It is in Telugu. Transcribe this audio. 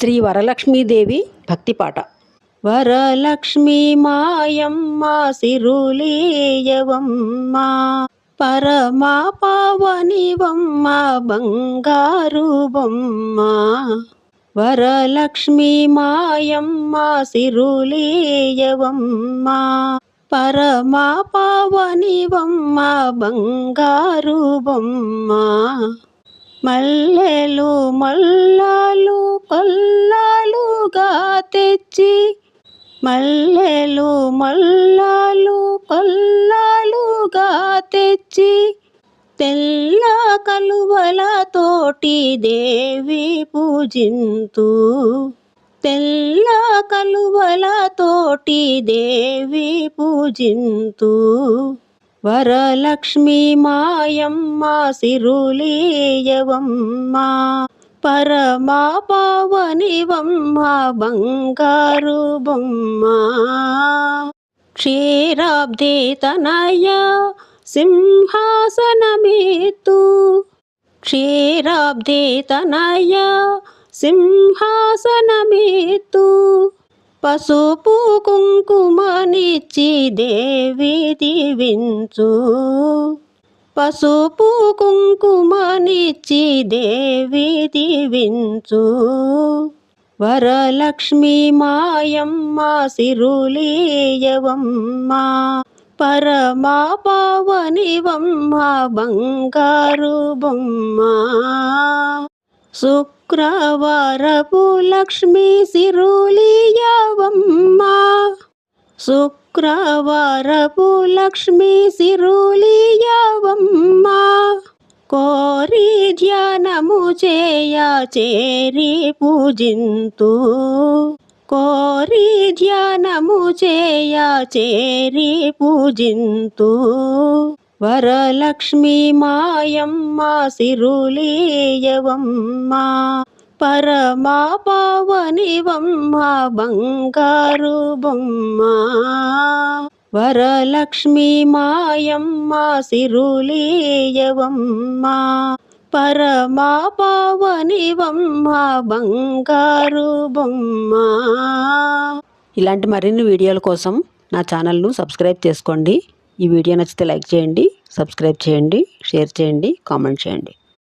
శ్రీ వరలక్ష్మీదేవి భక్తిపాట. వరలక్ష్మీ మాయమ్మ సిరులీయవమ్మ, పరమా పావనివమ్మ బంగారు బొమ్మ. వరలక్ష్మీ మాయమ్మ సిరులీయవమ్మ, పరమా పావనివమ్మ బంగారు బొమ్మ. మల్లెలు మల్లాలు కొల్లాలుగా తెచ్చి, మల్లెలు మల్లాలు కొల్లాలుగా తెచ్చి, తెల్ల కలువలతోటి దేవి పూజింతు, తెల్ల కలువలతోటి దేవి పూజింతు. వరలక్ష్మీ మాయమ్మ సిరులీయవమ్మ, పరమా పావనివమ్మ బంగారు బొమ్మ. క్షీరాబ్ది తనయ సింహాసనమేత్తు, క్షీరాబ్ది తనయ సింహాసనమేత్తు, పసుపు కుంకుమనిచ్చి దేవి దీవించు, పసుపు కుంకుమనిచ్చి దేవి దీవించు. వరలక్ష్మీ మాయమ్మ సిరులీయవమ్మ, పరమా పావనివమ్మ బంగారు బొమ్మ. శుక్రవారపు లక్ష్మీ సిరులీయవమ్మ, శుక్రవారపు లక్ష్మీ సిరులీయవమ్మ. కోరి ధ్యానము చేయ చేరి పూజింతు, కోరి ధ్యానము చేయ చేరి పూజింతు. వరలక్ష్మీ మాయమ్మ సిరులీయవమ్మ, పరమా పావనివమ్మ బంగారు బొమ్మ. వరలక్ష్మీ మాయమ్మ సిరులీయవమ్మ, పరమా పావనివమ్మ బంగారు బొమ్మ. ఇలాంటి మరిన్ని వీడియోల కోసం నా ఛానల్ను సబ్స్క్రైబ్ చేసుకోండి. ఈ వీడియో నచ్చితే లైక్ చేయండి, సబ్స్క్రైబ్ చేయండి, షేర్ చేయండి, కామెంట్ చేయండి.